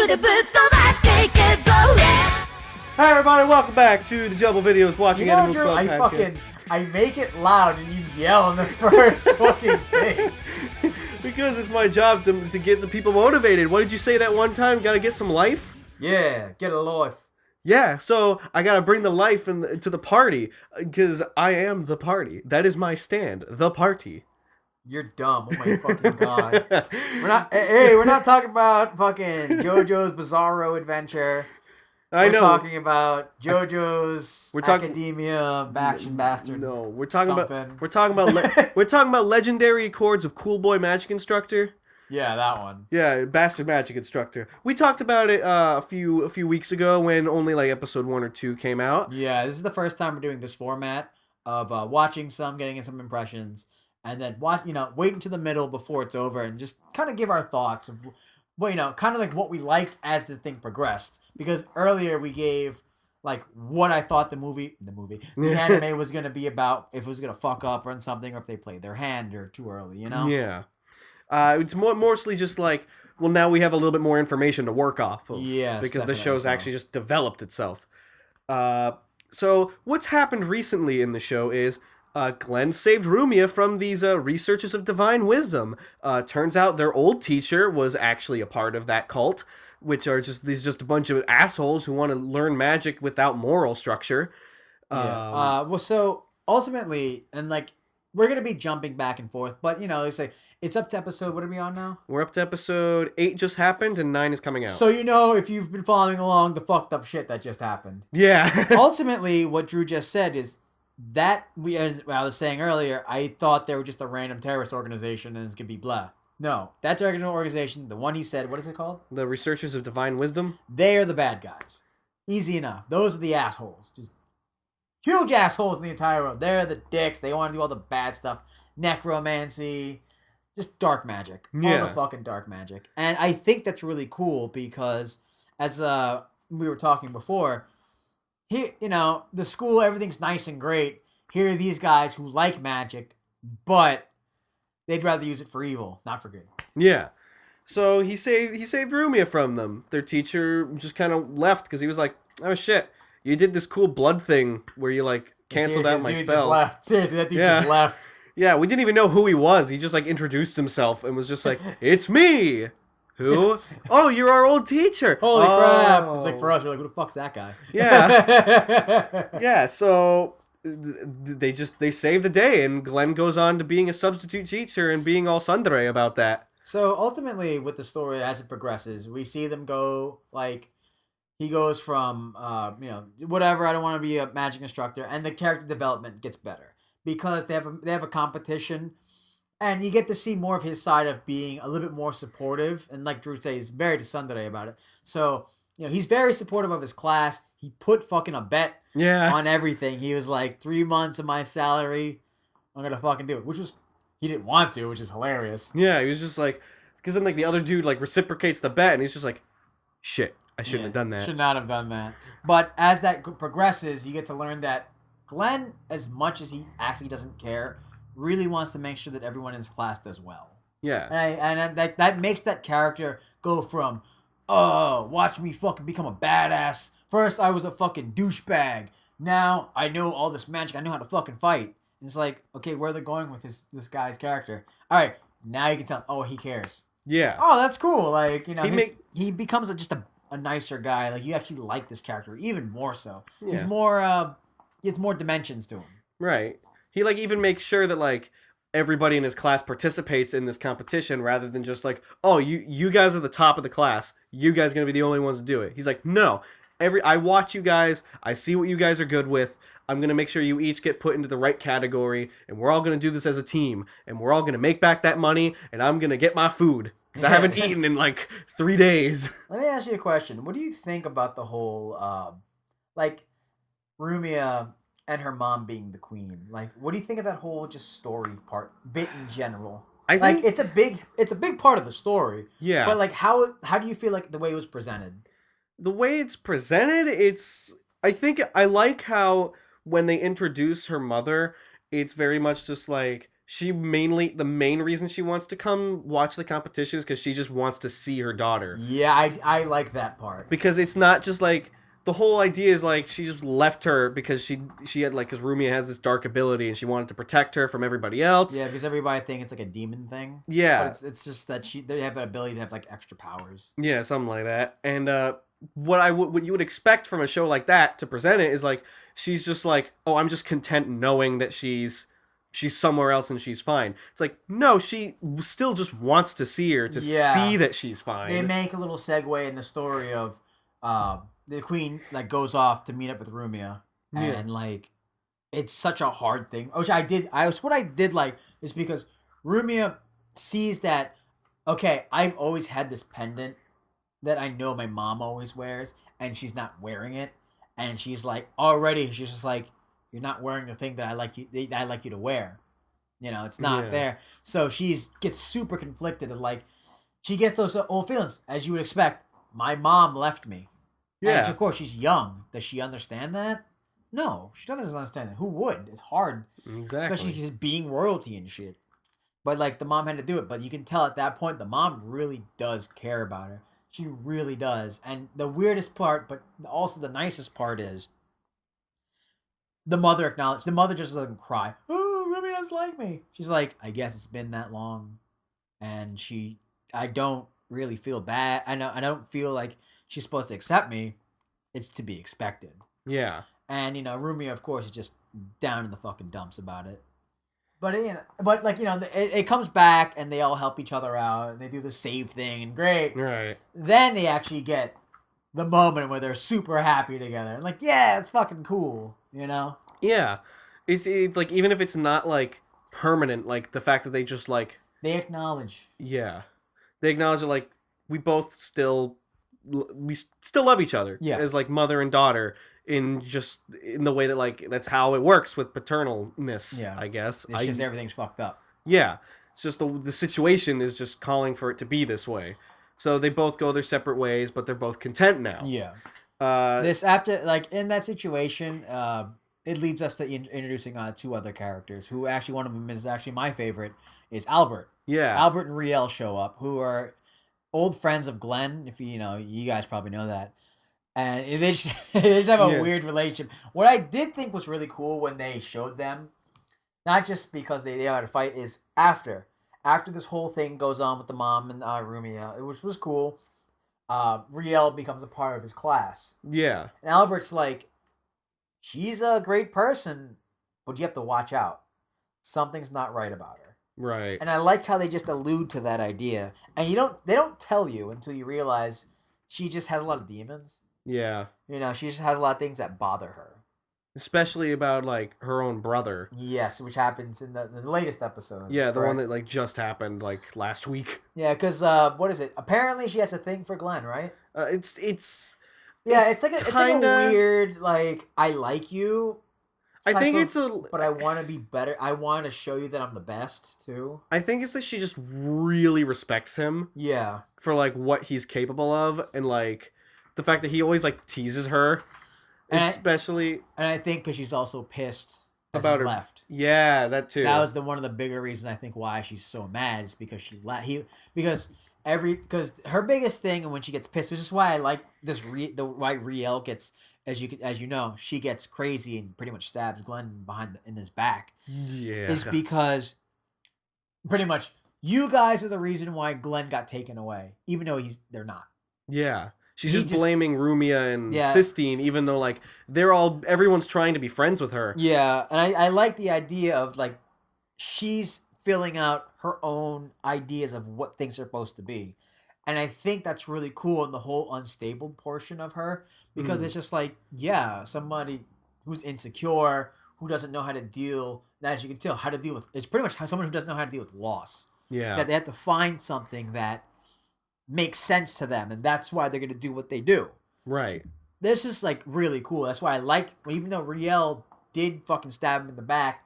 Hi everybody, welcome back to the Gelbbo Videos Watching Animu Drew, Club podcast. I make it loud and you yell in the first fucking thing. Because it's my job to get the people motivated. What did you say that one time? Gotta get some life? Yeah, get a life. Yeah, so I gotta bring the life to the party, because I am the party. That is my stand, the party. You're dumb. Oh my fucking god. We're not talking about fucking JoJo's Bizarro Adventure. We're talking about JoJo's Academia Action Bastard. No, we're talking about Legendary Chords of Cool Boy Magic Instructor. Yeah, that one. Yeah, Bastard Magic Instructor. We talked about it a few weeks ago when only like episode 1 or 2 came out. Yeah, this is the first time we're doing this format of watching some, getting in some impressions, and then wait until the middle before it's over and just kind of give our thoughts of, kind of like what we liked as the thing progressed. Because earlier we gave like what I thought the anime was gonna be about, if it was gonna fuck up or something, or if they played their hand or too early, Yeah. It's mostly just like, well, now we have a little bit more information to work off of. Yes, because the show's actually just developed itself. So what's happened recently in the show is Glenn saved Rumia from these researchers of divine wisdom. Turns out their old teacher was actually a part of that cult, which are just a bunch of assholes who want to learn magic without moral structure. Well, so ultimately, and like, we're gonna be jumping back and forth, but they say it's up to episode. What are we on now? We're up to episode 8 just happened and 9 is coming out. So if you've been following along the fucked up shit that just happened. Yeah. Ultimately, what Drew just said is that as I was saying earlier, I thought they were just a random terrorist organization and it's gonna be blah. No, that terrorist organization, the one he said, what is it called? The Researchers of Divine Wisdom. They are the bad guys. Easy enough. Those are the assholes. Just huge assholes in the entire world. They're the dicks. They want to do all the bad stuff. Necromancy. Just dark magic. Yeah. All the fucking dark magic. And I think that's really cool because, as we were talking before, here, the school, everything's nice and great. Here are these guys who like magic, but they'd rather use it for evil, not for good. Yeah. So he saved Rumia from them. Their teacher just kind of left because he was like, oh shit, you did this cool blood thing where you like canceled out my spell. Just left. Seriously, that dude just left. Yeah, we didn't even know who he was. He just like introduced himself and was just like, it's me. Who? Oh, you're our old teacher. Holy crap. It's like for us, we're like, who the fuck's that guy? Yeah. Yeah, so they save the day and Glenn goes on to being a substitute teacher and being all tsundere about that. So ultimately with the story as it progresses, we see them go like, he goes from, whatever, I don't want to be a magic instructor, and the character development gets better because they have a competition, and you get to see more of his side of being a little bit more supportive, and like Drew said, he's very tsundere about it. So, he's very supportive of his class. He put fucking a bet on everything. He was like, 3 months of my salary, I'm going to fucking do it, which was, he didn't want to, which is hilarious. Yeah, he was just like, because then like the other dude like reciprocates the bet, and he's just like, shit. I shouldn't have done that. Should not have done that. But as that progresses, you get to learn that Glenn, as much as he actually doesn't care, really wants to make sure that everyone in his class does well. Yeah. And that makes that character go from, oh, watch me fucking become a badass. First, I was a fucking douchebag. Now, I know all this magic. I know how to fucking fight. And it's like, okay, where are they going with this guy's character? All right, now you can tell, oh, he cares. Yeah. Oh, that's cool. Like, he becomes just a nicer guy. Like, you actually like this character even more so. Yeah. He's more he has more dimensions to him. Right. He like even makes sure that like everybody in his class participates in this competition rather than just like, oh, you guys are the top of the class. You guys are going to be the only ones to do it. He's like, no. I watch you guys. I see what you guys are good with. I'm going to make sure you each get put into the right category, and we're all going to do this as a team, and we're all going to make back that money, and I'm going to get my food. Because I haven't eaten in like 3 days. Let me ask you a question. What do you think about the whole, Rumia and her mom being the queen? Like, what do you think of that whole just story bit in general? I think it's a big part of the story. Yeah. But like, how do you feel like the way it was presented? The way it's presented, I think I like how when they introduce her mother, it's very much just like the main reason she wants to come watch the competition is because she just wants to see her daughter. Yeah, I like that part. Because it's not just like the whole idea is like she just left her because she had like because Rumia has this dark ability and she wanted to protect her from everybody else. Yeah, because everybody thinks it's like a demon thing. Yeah, But it's just that they have an ability to have like extra powers. yeah, something like that. And what you would expect from a show like that to present it is like she's just like, oh, I'm just content knowing that she's somewhere else and she's fine. It's like, no, she still just wants to see her to see that she's fine. They make a little segue in the story of the queen like goes off to meet up with Rumia, and like it's such a hard thing. Which what I did like is because Rumia sees that, okay, I've always had this pendant that I know my mom always wears, and she's not wearing it, and she's like she's just like, you're not wearing the thing that I like you to wear. You know, it's not there. So she's gets super conflicted and like she gets those old feelings, as you would expect. My mom left me. Yeah. And of course she's young. Does she understand that? No, she doesn't understand that. Who would? It's hard. Exactly. Especially she's being royalty and shit. But like the mom had to do it. But you can tell at that point the mom really does care about her. She really does. And the weirdest part, but also the nicest part is the mother acknowledged. The mother just doesn't cry. Oh, Ruby doesn't like me. She's like, I guess it's been that long. And I don't really feel bad. I don't feel like she's supposed to accept me. It's to be expected. Yeah. And, Rumia, of course, is just down in the fucking dumps about it. But, it comes back and they all help each other out and they do the save thing and great. Right. Then they actually get the moment where they're super happy together. And like, yeah, it's fucking cool, Yeah. It's like, even if it's not like permanent, like the fact that they just like... They acknowledge. Yeah. They acknowledge that like, we still love each other. Yeah. As like mother and daughter. In the way that like that's how it works with paternalness, I guess. It's just everything's fucked up. Yeah, it's just the situation is just calling for it to be this way. So they both go their separate ways, but they're both content now. Yeah. This after like in that situation, it leads us to introducing two other characters. Who actually one of them is actually my favorite is Albert. Yeah. Albert and Riel show up, who are old friends of Glenn. If you guys probably know that. And they just have a weird relationship. What I did think was really cool when they showed them, not just because they had a fight, is after this whole thing goes on with the mom and Rumia, which was cool. Riel becomes a part of his class. Yeah. And Albert's like, she's a great person, but you have to watch out. Something's not right about her. Right. And I like how they just allude to that idea. And they don't tell you until you realize she just has a lot of demons. Yeah. She just has a lot of things that bother her. Especially about, like, her own brother. Yes, which happens in the latest episode. Yeah, the one that, like, just happened, like, last week. Yeah, because, what is it? Apparently she has a thing for Glenn, right? It's like a weird, like, I like you. I think but I want to be better. I want to show you that I'm the best, too. I think it's that she just really respects him. Yeah. For, like, what he's capable of, and, like... The fact that he always, like, teases her, especially... And I think because she's also pissed about her left. Yeah, that too. That was one of the bigger reasons I think why she's so mad is because she left. Because her biggest thing, and when she gets pissed, which is why I like why Riel gets, as you know, she gets crazy and pretty much stabs Glenn in his back. Yeah. Is because pretty much you guys are the reason why Glenn got taken away, even though they're not. Yeah. She's just blaming Rumia and Sistine, even though, like, everyone's trying to be friends with her. Yeah, and I like the idea of, like, she's filling out her own ideas of what things are supposed to be. And I think that's really cool in the whole unstable portion of her, because it's just like, somebody who's insecure, who doesn't know how to deal, as you can tell, it's pretty much someone who doesn't know how to deal with loss. Yeah. That they have to find something that makes sense to them, and that's why they're going to do what they do. Right. This is, like, really cool. That's why I like, even though Riel did fucking stab him in the back,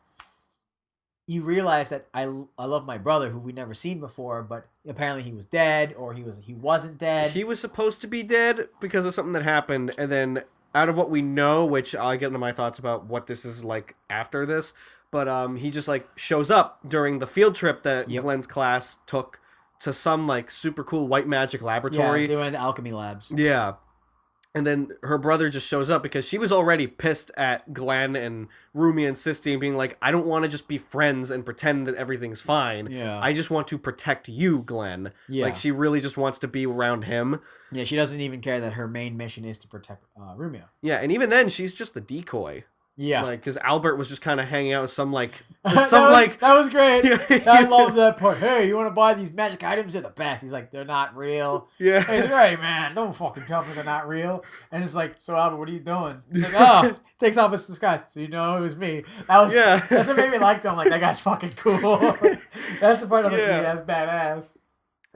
you realize that I love my brother, who we never seen before, but apparently he was dead, or he wasn't dead. He was supposed to be dead because of something that happened, and then out of what we know, which I'll get into my thoughts about what this is like after this, but he just like shows up during the field trip that Yep. Glenn's class took to some like super cool white magic Yeah, laboratory. they went to the alchemy labs. Yeah. And then her brother just shows up because she was already pissed at Glenn and Rumi and Sistine being like, I don't want to just be friends and pretend that everything's fine. Yeah. I just want to protect you, Glenn. Yeah. Like, she really just wants to be around him. Yeah, she doesn't even care that her main mission is to protect Rumio. Yeah, and even then, she's just the decoy. Yeah. Like, because Albert was just kind of hanging out with some, like... that was great. I love that part. Hey, you want to buy these magic items? They're the best. He's like, they're not real. Yeah. He's like, hey, man, don't fucking tell me they're not real. And it's like, so Albert, what are you doing? He's like, oh, takes off his disguise. So you know it was me. That's what made me like them. Like, that guy's fucking cool. That's the part I was like, yeah, that's badass.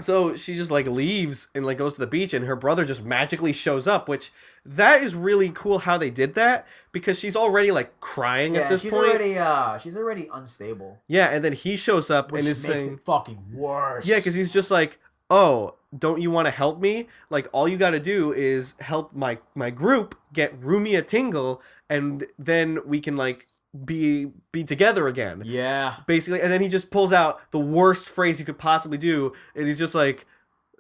So she just like leaves and like goes to the beach, and her brother just magically shows up, which that is really cool how they did that, because she's already like crying at this point. She's already unstable. Yeah, and then he shows up Which and is makes saying, it fucking worse. yeah, because he's just like, oh, don't you want to help me? Like, all you got to do is help my group get Rumi a tingle, and then we can like be together again. Yeah. Basically, and then he just pulls out the worst phrase you could possibly do, and he's just like,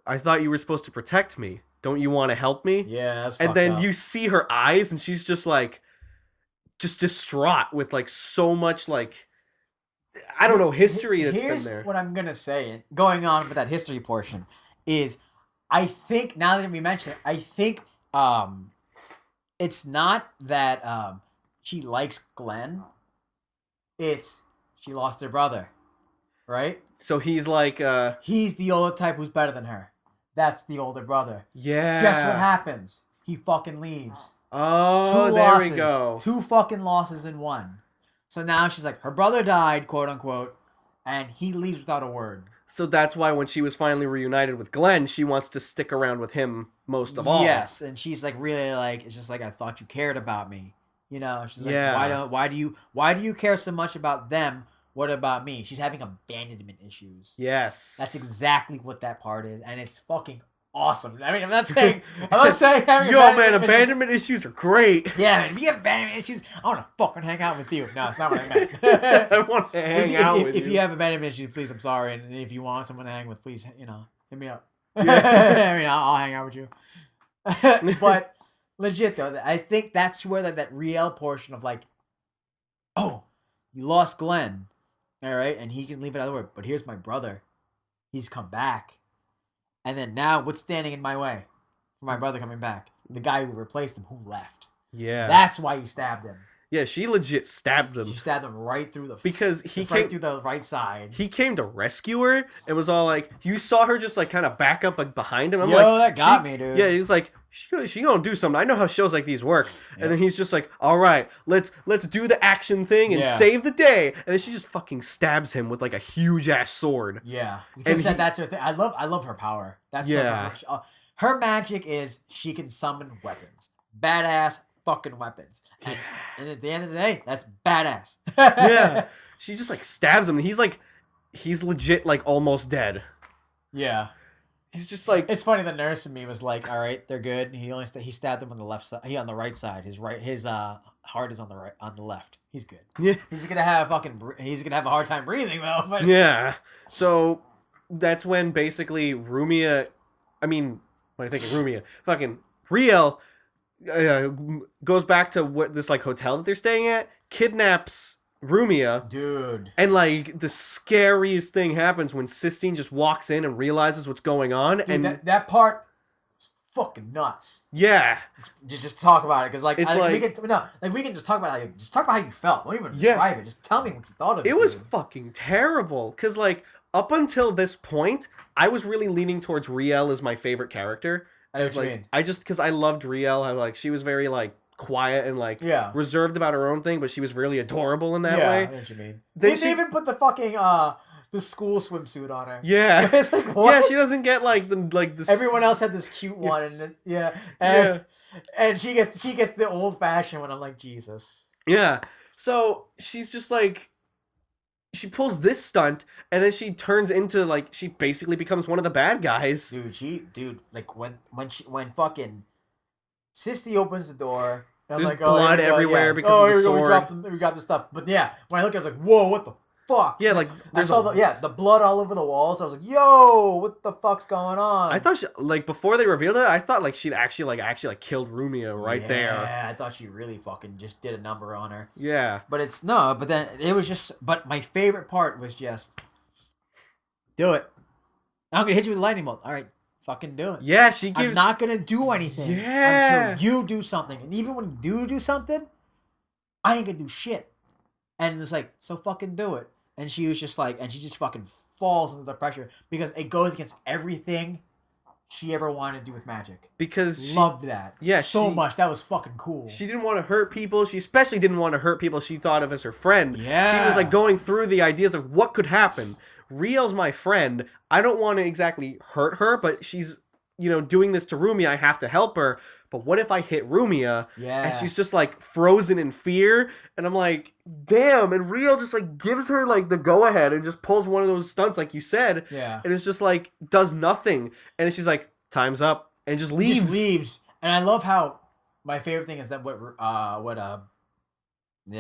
I thought you were supposed to protect me. Don't you want to help me? Yeah, that's and then up. you see her eyes, and she's just like, just distraught with like so much like, I don't know, history that's Here's been there. what I'm gonna say. Going on with that history portion is, I think now that we mention it, I think it's not that she likes Glenn. It's she lost her brother, right? So he's like, He's the older type who's better than her. That's the older brother. yeah. Guess what happens? He fucking leaves. Oh, Two there losses. we go. 2 fucking losses in one. So now she's like, her brother died, quote unquote, and he leaves without a word. So that's why when she was finally reunited with Glenn, she wants to stick around with him most of all. Yes, and she's like really like, it's just like, I thought you cared about me. You know, she's like, Yeah. why do you care so much about them? What about me? She's having abandonment issues. Yes. That's exactly what that part is, and it's fucking awesome. I mean, I'm not saying having Yo, man, abandonment issues are great. Yeah, man, if you have abandonment issues, I want to fucking hang out with you. No, it's not what I meant. I want to hang out with you. If you have abandonment issues, please, I'm sorry. And if you want someone to hang with, please, hit me up. Yeah. I mean, I'll hang out with you. But legit, though, I think that's where that Riel portion of like, oh, you lost Glenn, all right? And he can leave it out of the word. But here's my brother. He's come back. And then now, what's standing in my way for my brother coming back? The guy who replaced him, who left. Yeah. That's why he stabbed him. Yeah, she legit stabbed him. She stabbed him right through the because he right came through the right side. He came to rescue her and was all like, you saw her just like kind of back up like behind him. I'm Yo, like, that got me, dude. Yeah, he was like, she gonna do something. I know how shows like these work. And then he's just like, all right, let's do the action thing and save the day. And then she just fucking stabs him with like a huge ass sword. Yeah, because that's her thing. I love her power. That's her magic is she can summon weapons, badass fucking weapons. And at the end of the day, that's badass. Yeah, she just like stabs him. And he's legit like almost dead. Yeah. He's just like, it's funny. The nurse in me was like, "All right, they're good." And he stabbed him on the left side. He on the right side. His heart is on the left. He's good. Yeah, he's gonna have a hard time breathing though. But... Yeah. So that's when basically Rumia, I mean, when I think of Rumia, fucking Riel goes back to this like hotel that they're staying at, kidnaps Rumia, dude, and like the scariest thing happens when Sistine just walks in and realizes what's going on. Dude, and that part is fucking nuts. Yeah, just talk about it, because like, we can just talk about it. Like, just talk about how you felt. Don't even describe it. Just tell me what you thought of it. It was fucking terrible, because like up until this point, I was really leaning towards Riel as my favorite character. I know what you mean. Because I loved Riel. She was very like quiet and like reserved about her own thing, but she was really adorable in that way. I know what you mean. They even put the fucking the school swimsuit on her. Yeah. It's like, what? Yeah, she doesn't get like this. Everyone else had this cute one, and and she gets the old fashioned one. I'm like, Jesus. Yeah. So she's just like, she pulls this stunt, and then she turns into like, she basically becomes one of the bad guys. Dude, like when fucking Sisti opens the door, And I'm There's like, oh, here blood we go, everywhere yeah. because oh, of the here we go, sword. we got the stuff. But yeah, when I looked, I was like, whoa, what the fuck? Yeah, like I there's saw the blood all over the walls. I was like, yo, what the fuck's going on? I thought like before they revealed it, I thought like she'd actually killed Rumia right there. Yeah, I thought she really fucking just did a number on her. Yeah. But it's no, but then it was just. But my favorite part was just do it. I'm gonna hit you with a lightning bolt. All right, fucking do it. Yeah, she I'm gives. not gonna do anything Yeah. until you do something. And even when you do something, I ain't gonna do shit. And it's like, so fucking do it. And she was just like, and she just fucking falls under the pressure because it goes against everything she ever wanted to do with magic. Because she Loved that. Yeah, so much. That was fucking cool. She didn't want to hurt people. She especially didn't want to hurt people she thought of as her friend. Yeah. She was like going through the ideas of what could happen. Riel's my friend. I don't want to exactly hurt her, but she's, doing this to Rumia. I have to help her. But what if I hit Rumia? Yeah. And she's just like frozen in fear. And I'm like, damn. And Riel just like gives her like the go ahead and just pulls one of those stunts like you said. Yeah. And it's just like does nothing. And she's like, time's up. And just leaves. Just leaves. And I love how my favorite thing is that yeah,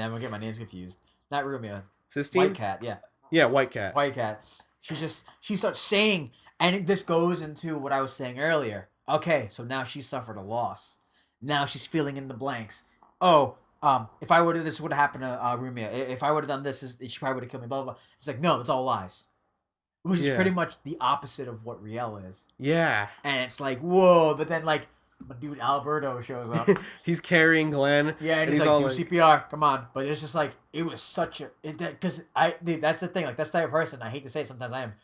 I'm gonna get my names confused. Not Rumia. Sistine? White Cat, yeah. Yeah, White Cat. White Cat. She starts saying, and this goes into what I was saying earlier. Okay, so now she suffered a loss. Now she's filling in the blanks. Oh, if I would have this would have happened to Rumia. If I would have done this, she probably would have killed me. Blah blah blah. It's like no, it's all lies. Which is pretty much the opposite of what Riel is. Yeah. And it's like whoa, but then like my dude Alberto shows up. He's carrying Glenn. Yeah, and he's like, do CPR, come on. But it's just like, it was such a, because dude, that's the thing. Like, that's the type of person, I hate to say it, sometimes I am.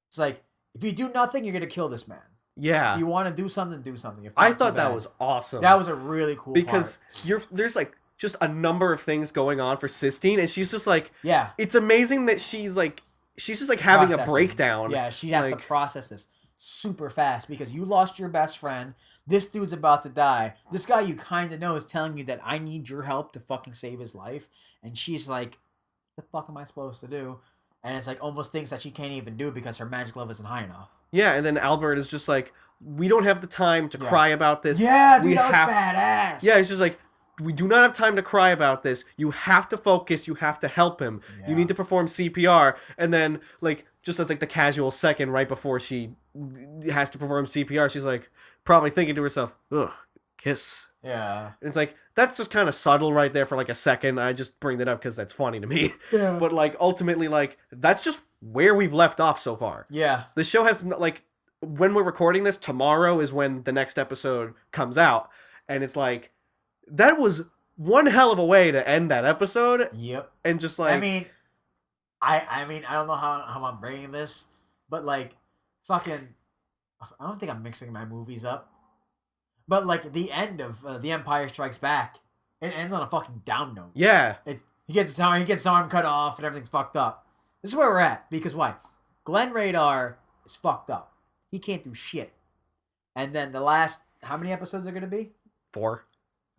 It's like, if you do nothing, you're going to kill this man. Yeah. If you want to do something, do something. If I thought that was awesome. That was a really cool because part. there's like just a number of things going on for Sistine, and she's just like, yeah. It's amazing that she's just like having a breakdown. Yeah, she has to process this super fast because you lost your best friend. This dude's about to die. This guy you kind of know is telling you that I need your help to fucking save his life. And she's like, the fuck am I supposed to do? And it's like almost things that she can't even do because her magic level isn't high enough. Yeah, and then Albert is just like, we don't have the time to cry about this. Yeah, dude, that was badass. Yeah, it's just like, we do not have time to cry about this. You have to focus. You have to help him. Yeah. You need to perform CPR. And then, like, just as like the casual second right before she has to perform CPR, she's like, probably thinking to herself, ugh, kiss. Yeah. And it's like, that's just kind of subtle right there for like a second. I just bring that up because that's funny to me. Yeah. But like, ultimately, like, that's just where we've left off so far. Yeah. The show has, like, when we're recording this, tomorrow is when the next episode comes out. And it's like, that was one hell of a way to end that episode. Yep. And just like, I mean, I don't know how I'm bringing this, but like, fucking, I don't think I'm mixing my movies up. But like the end of The Empire Strikes Back, it ends on a fucking down note. Yeah. He gets his arm cut off and everything's fucked up. This is where we're at because why? Glenn Radar is fucked up. He can't do shit. And then the last, how many episodes are gonna be? 4.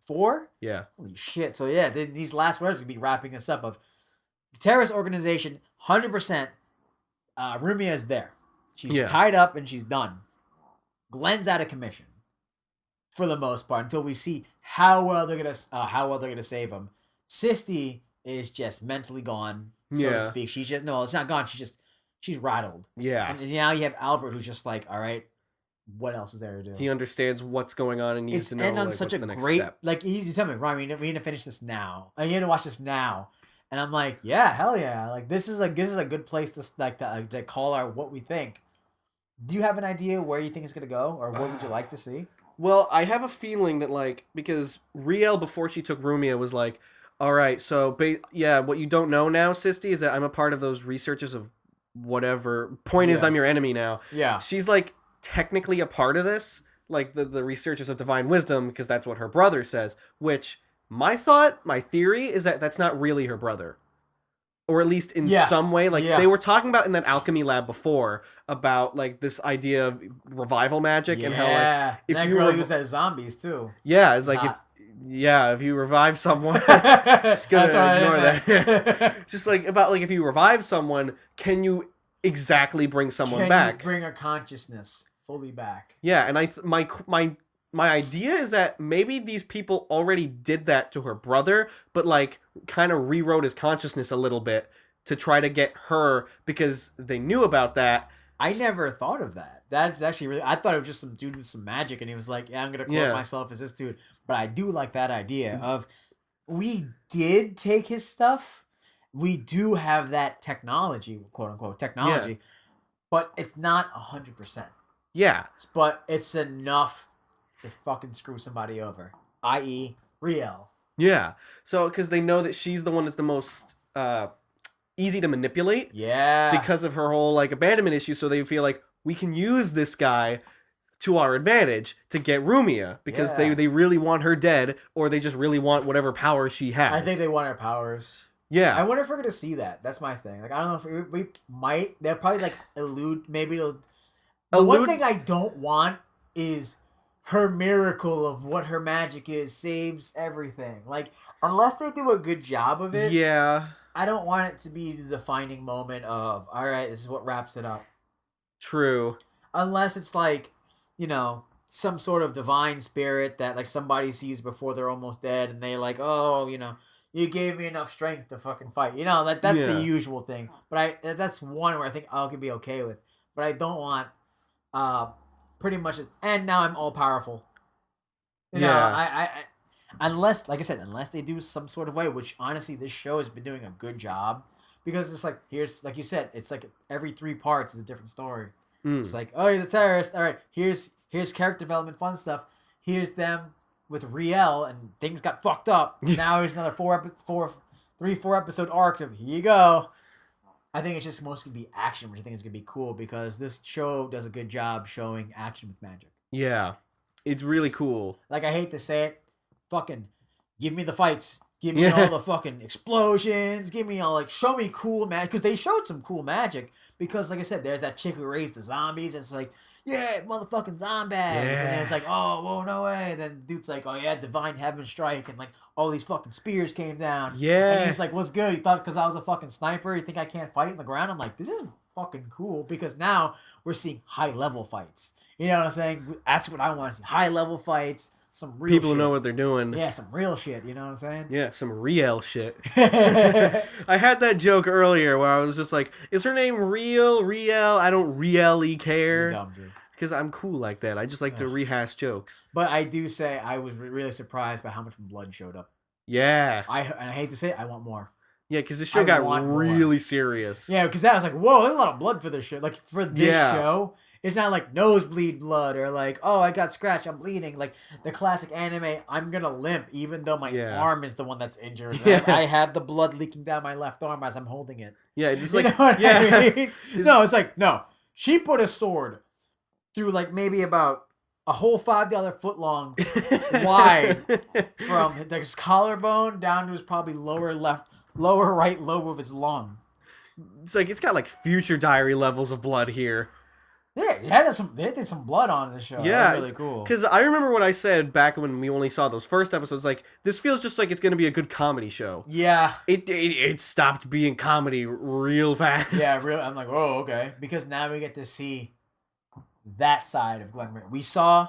4? Yeah. Holy shit. So yeah, these last words are going to be wrapping this up of the terrorist organization, 100%, Rumia is there. She's tied up and she's done. Glenn's out of commission for the most part until we see how well they're going to save him. Sisty is just mentally gone, so to speak. She's just, no, it's not gone. She's rattled. Yeah. And now you have Albert who's just like, all right, what else is there to do? He understands what's going on and needs to know on like, such what's a the next great step. like you tell me, Ryan, we need to finish this now. You need to watch this now. And I'm like, yeah, hell yeah. Like this is a good place to call our what we think. Do you have an idea where you think it's gonna go, or what would you like to see? Well, I have a feeling that like because Riel before she took Rumia was like, all right, so what you don't know now, Sisty, is that I'm a part of those researchers of whatever. Point is, I'm your enemy now. Yeah. She's like technically a part of this, like the researchers of divine wisdom, because that's what her brother says, which my theory is that that's not really her brother, or at least in some way. Like they were talking about in that alchemy lab before about like this idea of revival magic and how like if that girl used that zombies too. Yeah, it's like if you revive someone, just gonna ignore that. Just like about like if you revive someone, can you exactly bring someone back? Bring a consciousness fully back. Yeah, and my my idea is that maybe these people already did that to her brother, but like kind of rewrote his consciousness a little bit to try to get her because they knew about that. I never thought of that. That's actually really. I thought it was just some dude with some magic, and he was like, "Yeah, I'm gonna clone Yeah. myself as this dude." But I do like that idea of we did take his stuff. We do have that technology, quote unquote Yeah. technology, but it's not 100%. Yeah. But it's enough to fucking screw somebody over, i.e., Riel. Yeah. So because they know that she's the one that's the most easy to manipulate Yeah. because of her whole like abandonment issue, so they feel like we can use this guy to our advantage to get Rumia because Yeah. they really want her dead, or they just really want whatever power she has. I think they want our powers. Yeah. I wonder if we're gonna see that. That's my thing. Like I don't know if we might. They'll probably like elude. Maybe it'll. The one thing I don't want is her miracle of what her magic is saves everything. Like unless they do a good job of it. Yeah. I don't want it to be the defining moment of all right. This is what wraps it up. True. Unless it's like, some sort of divine spirit that like somebody sees before they're almost dead, and they like, oh, you gave me enough strength to fucking fight. That's Yeah. the usual thing. But that's one where I think I could be okay with. But I don't want pretty much and now I'm all powerful. Yeah. I unless like I said, unless they do some sort of way, which honestly this show has been doing a good job. Because it's like here's like you said, it's like every 3 parts is a different story. It's like, oh, he's a terrorist. All right, here's character development, fun stuff. Here's them with Riel, and things got fucked up. Now here's another 4 episode arc of here you go. I think it's just mostly gonna be action, which I think is gonna be cool because this show does a good job showing action with magic. Yeah. It's really cool. Like I hate to say it, fucking give me the fights. Give me all the fucking explosions. Give me all like show me cool magic because they showed some cool magic. Because like I said, there's that chick who raised the zombies. And it's like, yeah, motherfucking zombies. Yeah. And it's like, oh, whoa, no way. And then the dude's like, oh yeah, divine heaven strike, and like all these fucking spears came down. Yeah. And he's like, what's good? You thought because I was a fucking sniper, you think I can't fight in the ground? I'm like, this is fucking cool because now we're seeing high level fights. You know what I'm saying? That's what I want to see. High level fights. Some real People shit. know what they're doing. Yeah, some real shit, you know what I'm saying? Yeah, some Riel shit. I had that joke earlier where I was just like, is her name Riel? I don't really care. Dumb, dude. Because I'm cool like that. I just like to rehash jokes. But I do say I was really surprised by how much blood showed up. Yeah. And I hate to say it, I want more. Yeah, because this show got really serious. Yeah, because that was like, whoa, there's a lot of blood for this shit. Like, for this show, it's not like nosebleed blood or like, oh, I got scratched, I'm bleeding. Like, the classic anime, I'm gonna limp even though my arm is the one that's injured. Yeah. I have the blood leaking down my left arm as I'm holding it. Yeah, it's like, you know what I mean? No, it's like, no. She put a sword through like maybe about a whole $5 foot long wide from his collarbone down to his probably lower right lobe of his lung. It's like it's got like Future Diary levels of blood here. Yeah, they did some blood on the show. Yeah, that was really cool. Because I remember what I said back when we only saw those first episodes. Like, this feels just like it's going to be a good comedy show. Yeah, it stopped being comedy real fast. Yeah, real. I'm like, oh, okay, because now we get to see that side of Glenn. We saw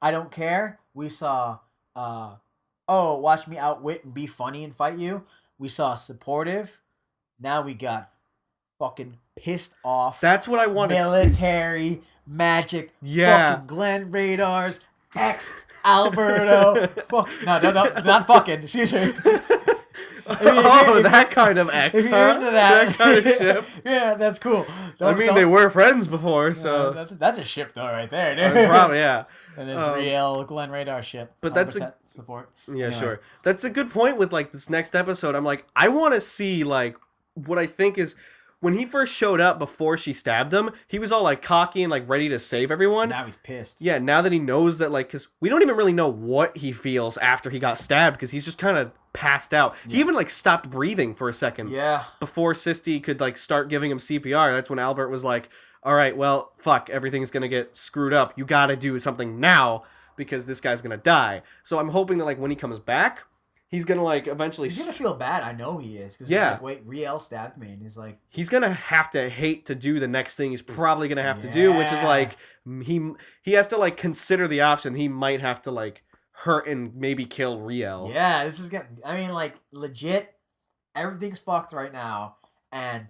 I don't care. We saw watch me outwit and be funny and fight you. We saw supportive. Now we got fucking pissed off. That's what I want to see. Military magic. Yeah. Fucking Glenn Radar's ex Alberto. No, not fucking. Excuse me. That kind of ex. If you're into that kind of ship. Yeah, that's cool. They were friends before, so that's a ship though, right there, dude. Probably, yeah. And there's real Glenn Radar ship. But that's support. Yeah, anyway. Sure. That's a good point with like this next episode. I'm like, I want to see like what I think is when he first showed up before she stabbed him, he was all like cocky and like ready to save everyone. Now he's pissed. Yeah, now that he knows that like, because we don't even really know what he feels after he got stabbed because he's just kind of passed out. Yeah. He even like stopped breathing for a second. Yeah. Before Sisti could like start giving him CPR. That's when Albert was like, all right, well, fuck, everything's going to get screwed up. You got to do something now because this guy's going to die. So I'm hoping that like when he comes back, he's gonna like eventually. He's gonna feel bad. I know he is because he's Yeah, like, wait, Riel stabbed me, and he's like, he's gonna have to hate to do the next thing he's probably gonna have to do, which is yeah, like he has to like consider the option he might have to like hurt and maybe kill Riel. yeah. This is getting. I mean, like legit, everything's fucked right now, and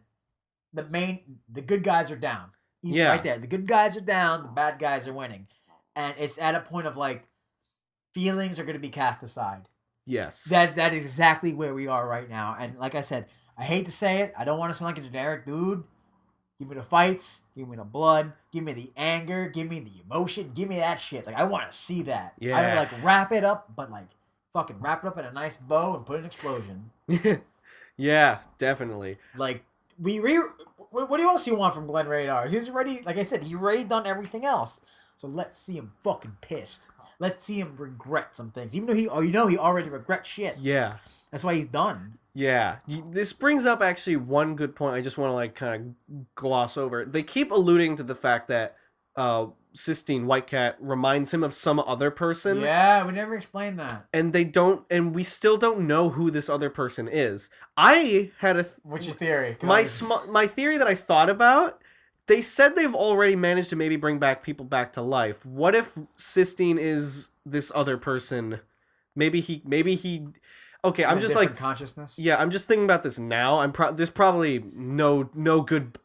the good guys are down. He's Yeah. right there. The good guys are down. The bad guys are winning, and it's at a point of like feelings are gonna be cast aside. Yes. That is exactly where we are right now. And like I said, I hate to say it, I don't want to sound like a generic dude. Give me the fights, give me the blood, give me the anger, give me the emotion, give me that shit. Like I want to see that. Yeah. I don't like wrap it up, but like fucking wrap it up in a nice bow and put an explosion. Yeah, definitely. Like what else you want from Glenn Radar? He's already, like I said, he already done everything else. So let's see him fucking pissed. Let's see him regret some things, even though he already regrets shit. Yeah. That's why he's done. Yeah. This brings up actually one good point I just want to like kind of gloss over. They keep alluding to the fact that Sistine Whitecat reminds him of some other person. Yeah, we never explained that. And we still don't know who this other person is. I had What's your theory? My theory that I thought about, they said they've already managed to maybe bring people back to life. What if Sistine is this other person? Maybe he. Okay, I'm just like consciousness. Yeah, I'm just thinking about this now. There's probably no good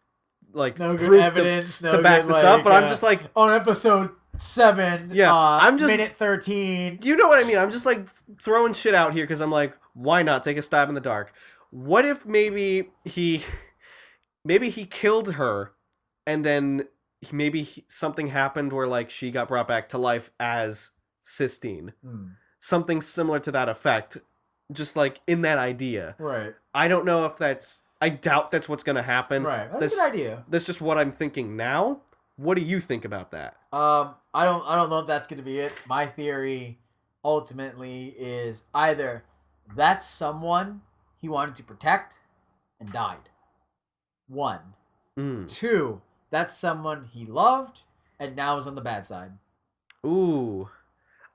like no good proof evidence to back this up, but I'm just like on episode 7. Yeah, I'm just minute 13. You know what I mean? I'm just like throwing shit out here because I'm like, why not take a stab in the dark? What if maybe he killed her, and then something happened where like she got brought back to life as Sistine, something similar to that effect, just like in that idea. Right. I don't know if that's. I doubt that's what's gonna happen. Right. That's a good idea. That's just what I'm thinking now. What do you think about that? I don't know if that's gonna be it. My theory ultimately is either that's someone he wanted to protect and died. 1. 2, that's someone he loved and now is on the bad side. Ooh.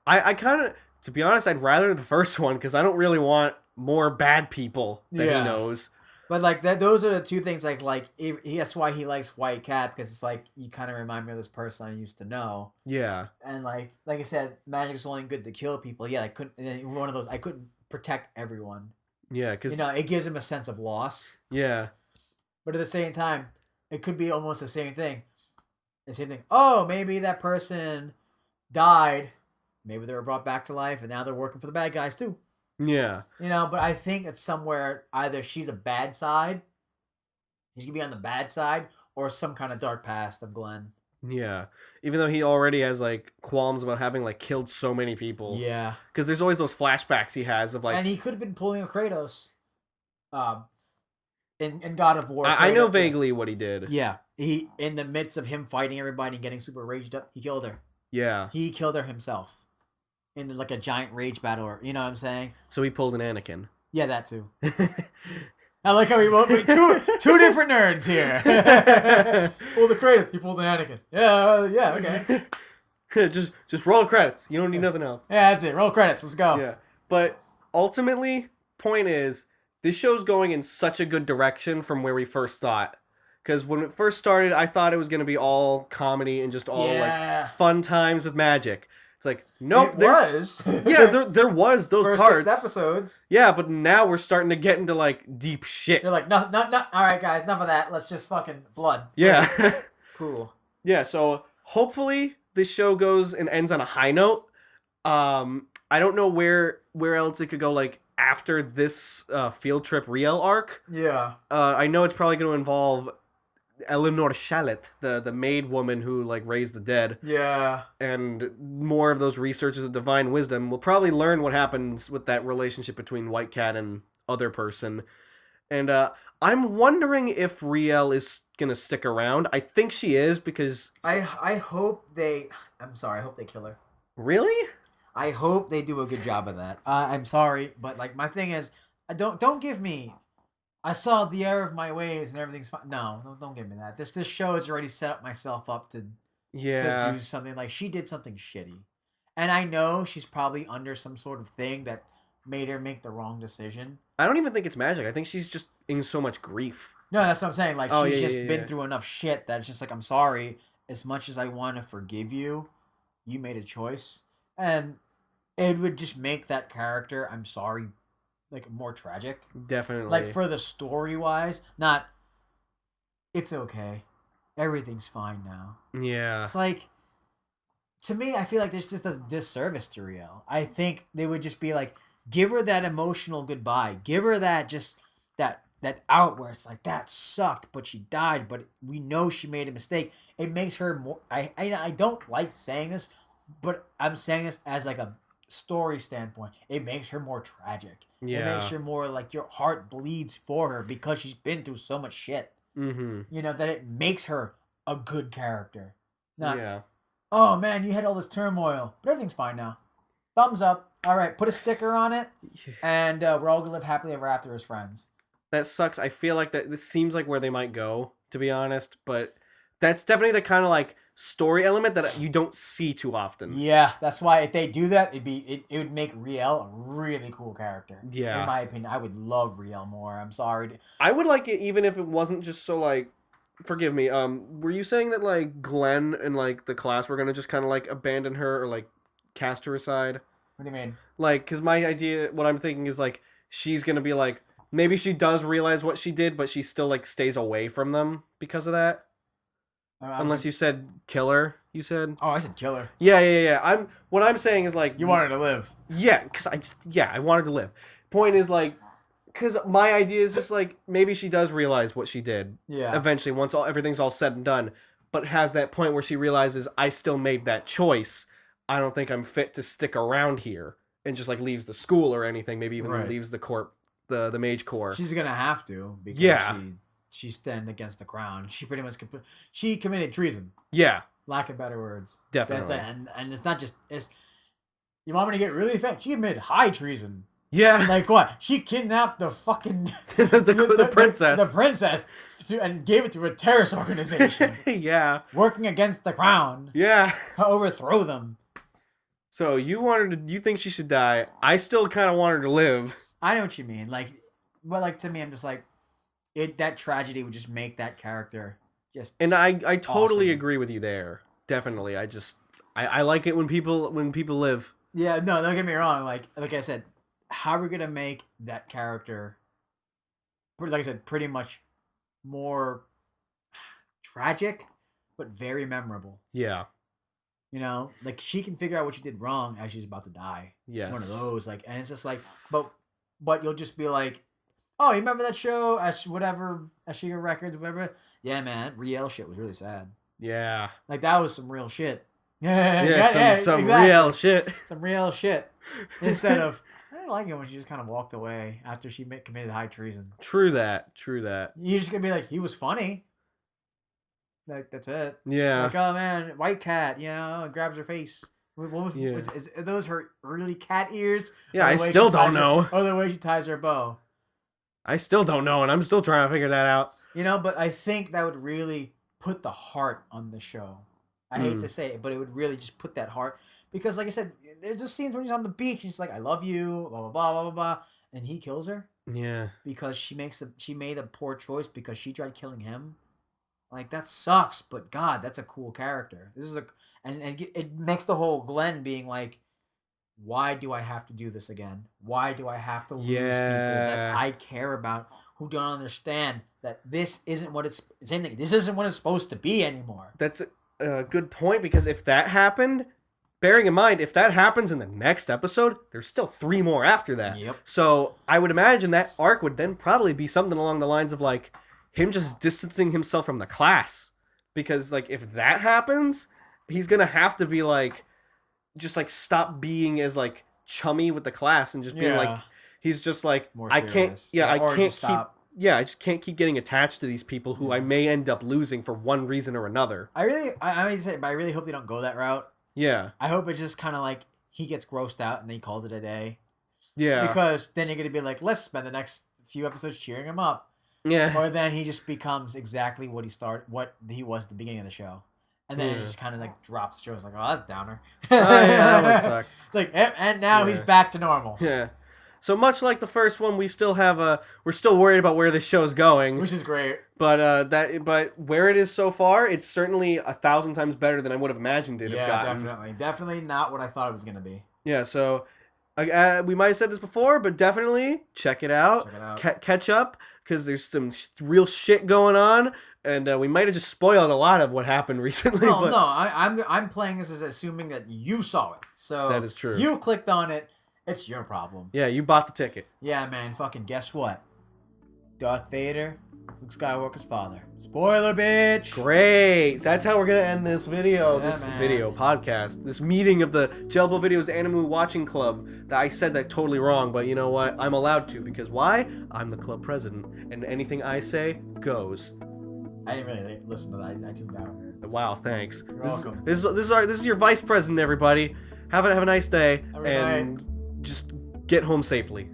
I kind of, to be honest, I'd rather the first one because I don't really want more bad people that he knows. But like that, those are the two things. That's why he likes White Cat, because it's like you kind of remind me of this person I used to know. Yeah. And like I said, magic is only good to kill people. Yeah, I couldn't. One of those, I couldn't protect everyone. Yeah, because it gives him a sense of loss. Yeah. But at the same time, it could be almost the same thing. The same thing. Oh, maybe that person died. Maybe they were brought back to life, and now they're working for the bad guys too. Yeah. But I think it's somewhere either she's a bad side, he's gonna be on the bad side, or some kind of dark past of Glenn. Yeah. Even though he already has like qualms about having like killed so many people. Yeah. Because there's always those flashbacks he has of like. And he could have been pulling a Kratos. In God of War. I know vaguely what he did. Yeah. He, in the midst of him fighting everybody and getting super raged up, he killed her. Yeah. He killed her himself. In like a giant rage battle, or you know what I'm saying? So he pulled an Anakin. Yeah, that too. I like how we two different nerds here. Pulled the Kratos, he pulled an Anakin. Yeah, okay. just roll credits. You don't need nothing else. Yeah, that's it. Roll credits. Let's go. Yeah, but ultimately, point is, this show's going in such a good direction from where we first thought. Because when it first started, I thought it was gonna be all comedy and just all like fun times with magic. It's like, nope. It was. Yeah, there was those first parts. 6 episodes. Yeah, but now we're starting to get into like deep shit. You're like, no. All right, guys, enough of that. Let's just fucking blood. Yeah. Cool. Yeah. So hopefully this show goes and ends on a high note. I don't know where else it could go. Like after this field trip Riel arc. Yeah. I know it's probably going to involve Eleanor Shalit, the maid woman who like raised the dead. Yeah. And more of those researchers of divine wisdom. We'll probably learn what happens with that relationship between White Cat and other person. And I'm wondering if Riel is gonna stick around. I think she is because I hope they. I'm sorry. I hope they kill her. Really? I hope they do a good job of that. I'm sorry, but like my thing is, don't give me. I saw the error of my ways and everything's fine. No, don't give me that. This show has already set up myself up to do something like she did something shitty, and I know she's probably under some sort of thing that made her make the wrong decision. I don't even think it's magic. I think she's just in so much grief. No, that's what I'm saying. Like Oh, she's yeah, just yeah, been yeah. through enough shit that it's just like I'm sorry. As much as I want to forgive you, you made a choice, and it would just make that character, I'm sorry, like more tragic. Like Definitely. for the story wise, not it's okay, everything's fine now. Yeah. It's like to me, I feel like this just does disservice to Riel. I think they would just be like, give her that emotional goodbye, give her that just that out where it's like that sucked, but she died, but we know she made a mistake. It makes her more. I don't like saying this, but I'm saying this as like a story standpoint. It makes her more tragic. It makes Yeah. her more like your heart bleeds for her because she's been through so much shit. Mm-hmm. You know that it makes her a good character. Not Yeah. oh man, you had all this turmoil, but everything's fine now. Thumbs up. All right, put a sticker on it, and we're all gonna live happily ever after as friends. That sucks. I feel like that this seems like where they might go, to be honest, but that's definitely the kind of like story element that you don't see too often. Yeah, that's why if they do that, it would make Riel a really cool character. Yeah. In my opinion, I would love Riel more. I'm sorry. I would like it even if it wasn't just so like forgive me. Were you saying that like Glenn and like the class were gonna just kind of like abandon her or like cast her aside? What do you mean? Like, cause my idea, what I'm thinking is like she's gonna be like maybe she does realize what she did, but she still like stays away from them because of that. Unless you said killer, you said. Oh, I said killer. Yeah. What I'm saying is like You want her to live. yeah, cause I wanted to live. Point is like, cause my idea is just like maybe she does realize what she did. Yeah. Eventually, once everything's all said and done, but has that point where she realizes I still made that choice. I don't think I'm fit to stick around here, and just like leaves the school or anything. Maybe even Right. leaves the corp, the mage corps. She's gonna have to because Yeah. she stand against the crown. She pretty much she committed treason. Yeah, Lack of better words. definitely. And it's not just it's. You want me to get really fat? She committed high treason. Yeah, Like what? She kidnapped the fucking the princess. the princess, and gave it to a terrorist organization Yeah, working against the crown yeah. to overthrow them. So you think she should die? I still kind of want her to live. I know what you mean. Like, but like to me, I'm just like, that tragedy would just make that character just. And I totally Awesome. agree with you there. Definitely. I like it when people live. Yeah, no, don't get me wrong. Like I said, how are we gonna make that character? Like I said, pretty much more tragic, but very memorable. Yeah. You know, like she can figure out what she did wrong as she's about to die. Yes. One of those, like, and it's just like, but you'll just be like, oh, you remember that show? Whatever, Ashiga Records, whatever. Yeah, man, Riel shit was really sad. Yeah. Like that was some real shit. Yeah, some exactly. real shit. Some real shit. Instead of, I didn't like it when she just kind of walked away after she committed high treason. True that. You're just gonna be like, he was funny. Like that's it. Yeah. Like, oh man, white cat, you know, grabs her face. What was? Yeah. Are those her really cat ears? Yeah, Or I the way still she ties don't know. Or the way she ties her bow. I still don't know, and I'm still trying to figure that out. You know, but I think that would really put the heart on the show. I hate to say it, but it would really just put that heart because, like I said, there's just scenes when he's on the beach. And she's like, "I love you," blah blah blah blah blah blah, and he kills her Yeah. because she made a poor choice because she tried killing him. Like that sucks, but God, that's a cool character. This is and it makes the whole Glenn being like, why do I have to do this again? Why do I have to lose people that I care about who don't understand that this isn't what it's same thing. This isn't what it's supposed to be anymore. That's a good point because if that happened, bearing in mind, if that happens in the next episode, there's still 3 more after that. Yep. So I would imagine that arc would then probably be something along the lines of like him just distancing himself from the class. Because like if that happens, he's gonna have to be like just like stop being as like chummy with the class and just being like he's just like More I can't serious. I or can't just keep stop. I just can't keep getting attached to these people who I may end up losing for one reason or another. I mean to say, but I really hope they don't go that route. Yeah. I hope it's just kind of like he gets grossed out and then he calls it a day. Yeah. Because then you're gonna be like, let's spend the next few episodes cheering him up. Yeah. Or then he just becomes exactly what he was at the beginning of the show. And then it just kind of like drops the show. It's like, oh, that's downer. Oh, yeah, that would suck. Like, and now he's back to normal. Yeah. So much like the first one, we still have we're still worried about where this show's going. Which is great. But where it is so far, it's certainly 1,000 times better than I would have imagined it have gotten. Definitely not what I thought it was gonna be. Yeah, so we might have said this before, but definitely check it out. Catch up, because there's some real shit going on, and we might have just spoiled a lot of what happened recently. No, but no, I'm playing this as assuming that you saw it. So that is true. You clicked on it. It's your problem. Yeah, you bought the ticket. Yeah, man. Fucking guess what? Darth Vader, Luke Skywalker's father. Spoiler, bitch. Great. That's how we're gonna end this video. Yeah, this man. video podcast. This meeting of the Gelbbo Videos Animu Watching Club. That I said that totally wrong, but you know what? I'm allowed to, because why? I'm the club president, and anything I say goes. I didn't really listen to that. I tuned out. Wow, thanks. You're welcome. This is your vice president, everybody. Have a nice day, Have a good and just get home safely.